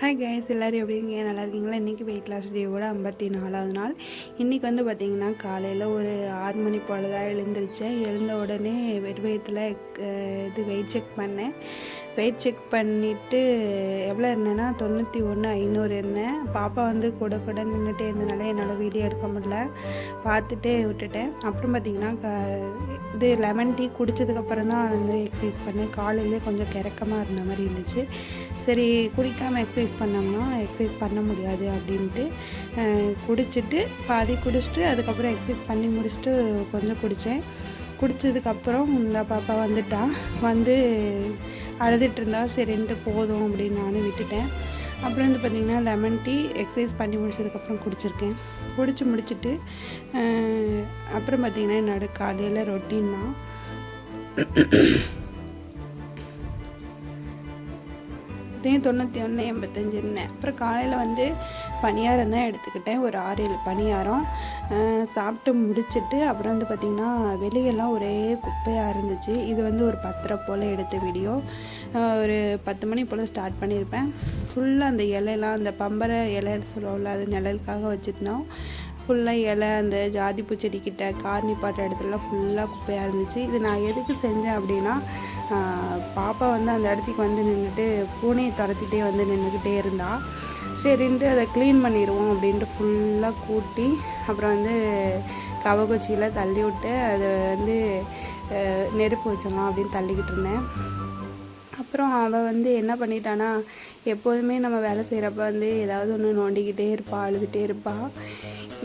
Hi guys, எல்லோரும் எப்படி இருக்கீங்க? நல்லா இருக்கீங்களா? இன்றைக்கி வெயிட் லாஸ் டேவோட 54வது நாள். இன்றைக்கி வந்து பார்த்திங்கன்னா காலையில் ஒரு 6 மணி போல் தான் எழுந்திரிச்சேன். எழுந்த உடனே வெறும் வயித்துல வெயிட் செக் பண்ணேன். வெயிட் செக் பண்ணிவிட்டு எவ்வளோ இருந்தேன்னா 91,500 இருந்தேன். பாப்பா வந்து கூட கூட நின்றுட்டே இருந்தனால என்னால் வீடியோ எடுக்க முடியல, பார்த்துட்டே விட்டுட்டேன். அப்புறம் பார்த்திங்கன்னா இது லெமன் டீ குடித்ததுக்கப்புறம் தான் வந்து எக்ஸசைஸ் பண்ணேன். காலையிலே கொஞ்சம் கிறக்கமாக இருந்த மாதிரி இருந்துச்சு. சரி, குடிக்காமல் எக்ஸசைஸ் பண்ணோம்னா எக்ஸசைஸ் பண்ண முடியாது அப்படின்ட்டு குடிச்சிட்டு பாதி குடிச்சிட்டு அதுக்கப்புறம் எக்ஸசைஸ் பண்ணி முடிச்சுட்டு கொஞ்சம் குடித்தேன். குடித்ததுக்கப்புறம் இந்த பாப்பா வந்துட்டா, வந்து அழுதுட்டு இருந்தா. சரின்ட்டு போதும் அப்படின்னு நானும் விட்டுட்டேன். அப்புறம் வந்து பார்த்திங்கன்னா லெமன் டீ எக்ஸசைஸ் பண்ணி முடிச்சதுக்கப்புறம் குடிச்சிருக்கேன். குடித்து முடிச்சுட்டு அப்புறம் பார்த்திங்கன்னா என்னோட காலையில் ரொட்டீன் தான். இதையும் 91,85 இருந்தேன். அப்புறம் காலையில் வந்து பணியாரம் தான் எடுத்துக்கிட்டேன். ஒரு 6-7 பணியாரம் சாப்பிட்டு முடிச்சுட்டு அப்புறம் வந்து பார்த்திங்கன்னா வெளியெல்லாம் ஒரே குப்பையாக இருந்துச்சு. இது வந்து ஒரு 10:30 போல் எடுத்த வீடியோ. ஒரு 10 மணி போல் ஸ்டார்ட் பண்ணியிருப்பேன். ஃபுல்லாக அந்த இலையெல்லாம், அந்த பம்பரை இலை சொல்லுவோம்ல, அது நிழலுக்காக வச்சுருந்தோம். ஃபுல்லாக இலை, அந்த ஜாதி பூச்செடிக்கிட்ட கார் நிப்பாட்ட இடத்துலலாம் ஃபுல்லாக குப்பையாக இருந்துச்சு. இது நான் எதுக்கு செஞ்சேன் அப்படின்னா, பாப்பா வந்து அந்த இடத்துக்கு வந்து நின்றுட்டு பூனையை துரத்திட்டே வந்து நின்றுக்கிட்டே இருந்தா. சரின்ட்டு அதை க்ளீன் பண்ணிடுவோம் அப்படின்ட்டு ஃபுல்லாக கூட்டி அப்புறம் வந்து கவகுச்சியில் தள்ளி விட்டு அதை வந்து நெருப்பு வச்சிடலாம் அப்படின்னு தள்ளிக்கிட்டு இருந்தேன். அப்புறம் அவள் வந்து என்ன பண்ணிட்டானா, எப்போதுமே நம்ம வேலை செய்கிறப்ப வந்து ஏதாவது ஒன்று நோண்டிக்கிட்டே இருப்பாள், அழுதுகிட்டே இருப்பாள்.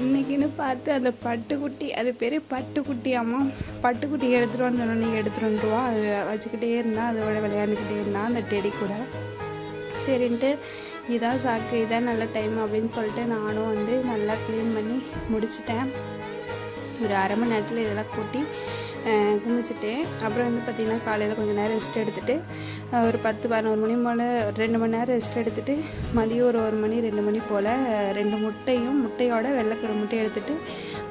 இன்றைக்கின்னு பார்த்து அந்த பட்டுக்குட்டி, அது பேர் பட்டுக்குட்டியாம்மா, பட்டுக்குட்டி எடுத்துகிட்டு வந்து நீங்கள் எடுத்துகிட்டு வந்துடுவா. அது வச்சுக்கிட்டே இருந்தால் அதோட விளையாண்டுக்கிட்டே இருந்தால் அந்த டெடி கூட. சரின்ட்டு இதான் சாக்கு, இதான் நல்ல டைம் அப்படின்னு சொல்லிட்டு நானும் வந்து நல்லா க்ளீன் பண்ணி முடிச்சிட்டேன். ஒரு அரை மணி நேரத்தில் இதெல்லாம் கூட்டி குமிச்சிட்டேன். அப்புறம் வந்து பார்த்திங்கன்னா காலையில் கொஞ்சம் நேரம் ரெஸ்ட் எடுத்துகிட்டு ஒரு 10-11 மணி போல் 2 மணி நேரம் ரெஸ்ட் எடுத்துகிட்டு மதியம் ஒரு 1 மணி 2 மணி போல் 2 முட்டையோட வெள்ளைக்கரு முட்டையை எடுத்துகிட்டு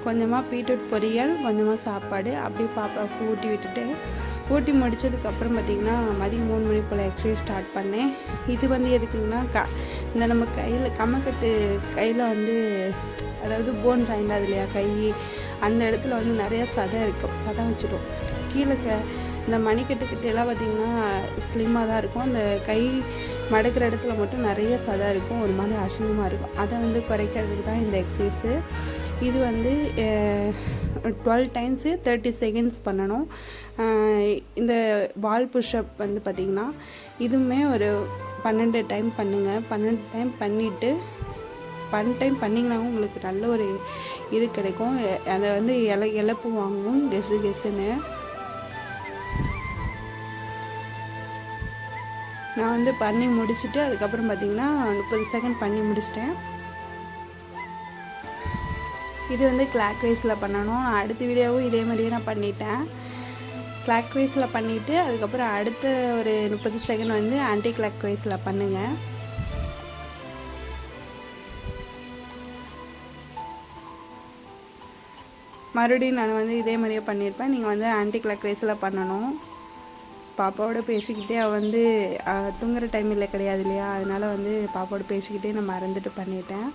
கொஞ்சமாக பீட்ரூட் பொரியல், கொஞ்சமாக சாப்பாடு அப்படியே பாப்பாவுக்கு ஊட்டி விட்டுட்டு ஊட்டி முடித்ததுக்கப்புறம் பார்த்திங்கன்னா மதியம் 3 மணி போல் எக்ஸசைஸ் ஸ்டார்ட் பண்ணேன். இது வந்து எதுக்குங்கன்னா இந்த நம்ம கையில் கம்மக்கட்டு கையில் வந்து, அதாவது போன் ஜாயிண்ட் அது இல்லையா கை, அந்த இடத்துல வந்து நிறைய சதை இருக்கும், சதை வச்சிடும். கீழே இந்த மணிக்கட்டுக்கிட்டெல்லாம் பார்த்திங்கன்னா ஸ்லிம்மாக தான் இருக்கும். அந்த கை மடக்கிற இடத்துல மட்டும் நிறைய சதை இருக்கும், ஒரு மாதிரி அசிங்கமாக இருக்கும். அதை வந்து குறைக்கிறதுக்கு தான் இந்த எக்ஸசைஸு. இது வந்து 12 டைம்ஸு 30 செகண்ட்ஸ் பண்ணணும். இந்த வால் புஷ்அப் வந்து பார்த்திங்கன்னா இதுவுமே ஒரு 12 டைம் பண்ணுங்கள். 12 டைம் பண்ணிவிட்டு 12 டைம் பண்ணிங்கனாவும் உங்களுக்கு நல்ல ஒரு இது கிடைக்கும். அதை வந்து இழப்பு வாங்கும் கெஸ்ஸுன்னு. நான் வந்து பண்ணி முடிச்சுட்டு அதுக்கப்புறம் பார்த்திங்கன்னா 30 செகண்ட் பண்ணி முடிச்சிட்டேன். இது வந்து கிளாக் வைஸில் பண்ணணும். அடுத்த வீடியோவும் இதே மாதிரியே நான் பண்ணிட்டேன். கிளாக் வைஸில் பண்ணிவிட்டு அதுக்கப்புறம் அடுத்த ஒரு 30 செகண்ட் வந்து ஆன்டி கிளாக் வைஸில் பண்ணுங்கள். மறுபடியும் நான் வந்து இதே மாதிரியே பண்ணியிருப்பேன். நீங்கள் வந்து ஆன்டி கிளாக் வைஸில் பண்ணணும். பாப்பாவோட பேசிக்கிட்டே அவள் வந்து தூங்குகிற டைம் இல்லை கிடையாது இல்லையா, அதனால் வந்து பாப்பாவோட பேசிக்கிட்டே நான் மறந்துட்டு பண்ணிட்டேன்.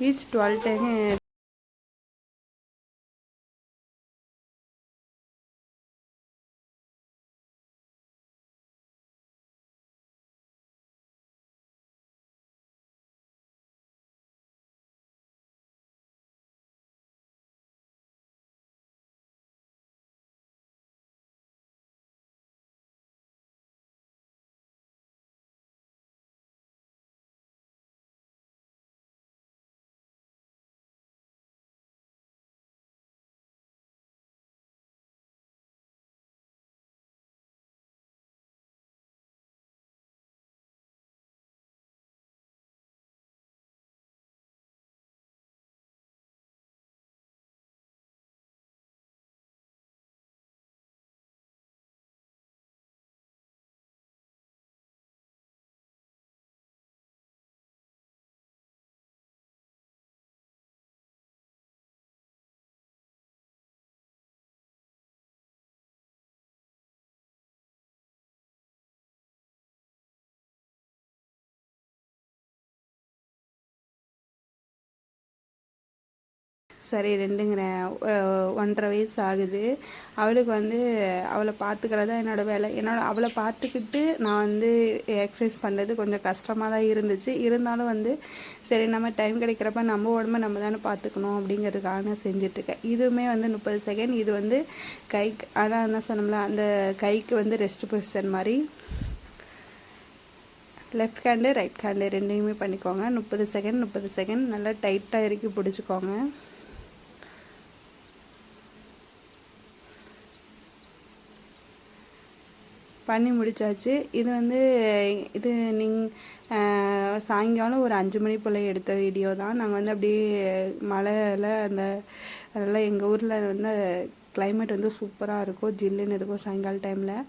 ஈச் 12 டைம் சரி 2ங்கிறேன், 1.5 வயசு ஆகுது. அவளுக்கு வந்து அவளை பார்த்துக்கிறது தான் என்னோடய வேலை. அவளை பார்த்துக்கிட்டு நான் வந்து எக்ஸசைஸ் பண்ணுறது கொஞ்சம் கஷ்டமாக தான் இருந்துச்சு. இருந்தாலும் வந்து சரி நம்ம டைம் கிடைக்கிறப்ப நம்ம உடம்ப நம்ம தானே பார்த்துக்கணும் அப்படிங்கிறதுக்காக நான் செஞ்சிட்ருக்கேன். இதுவுமே வந்து 30 செகண்ட். இது வந்து கைக்கு அதான் என்ன சொன்னோம்ல, அந்த கைக்கு வந்து ரெஸ்ட் பொசிஷன் மாதிரி லெஃப்ட் ஹேண்டு ரைட் ஹேண்டு 2யுமே பண்ணிக்கோங்க. 30 செகண்ட் 30 செகண்ட் நல்லா டைட்டாக இறுக்கி பிடிச்சிக்கோங்க. பண்ணி முடிச்சாச்சு. இது வந்து சாயங்காலம் ஒரு 5 மணி போல் எடுத்த வீடியோ தான். நாங்கள் வந்து அப்படியே மழையில் அந்த நல்லா எங்கள் ஊரில் வந்து கிளைமேட் வந்து சூப்பராக இருக்கும், ஜில்லுன்னு இருக்கும். சாயங்கால டைமில்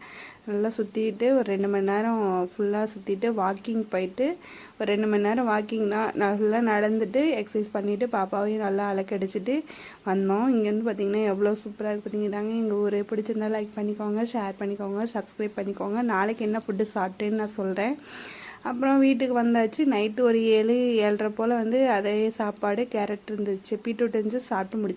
நல்லா சுற்றிட்டு ஒரு 2 மணி நேரம் ஃபுல்லாக சுற்றிட்டு வாக்கிங் போயிட்டு ஒரு 2 மணி நேரம் வாக்கிங் தான் நல்லா நடந்துட்டு எக்ஸசைஸ் பண்ணிவிட்டு பாப்பாவையும் நல்லா அலக்கடிச்சிட்டு வந்தோம். இங்கேருந்து பார்த்திங்கன்னா எவ்வளோ சூப்பராக இருக்குது பார்த்திங்க. தாங்க எங்கள் ஊர். பிடிச்சிருந்தா லைக் பண்ணிக்கோங்க, ஷேர் பண்ணிக்கோங்க, சப்ஸ்கிரைப் பண்ணிக்கோங்க. நாளைக்கு என்ன ஃபுட்டு சாப்பிட்டேன்னு நான் சொல்கிறேன். அப்புறம் வீட்டுக்கு வந்தாச்சு. நைட்டு ஒரு 7 7:30 போல் வந்து அதே சாப்பாடு கேரட் இருந்துச்சு, பீட்ரூட் இருந்துச்சு, சாப்பிட்டு முடிச்சு.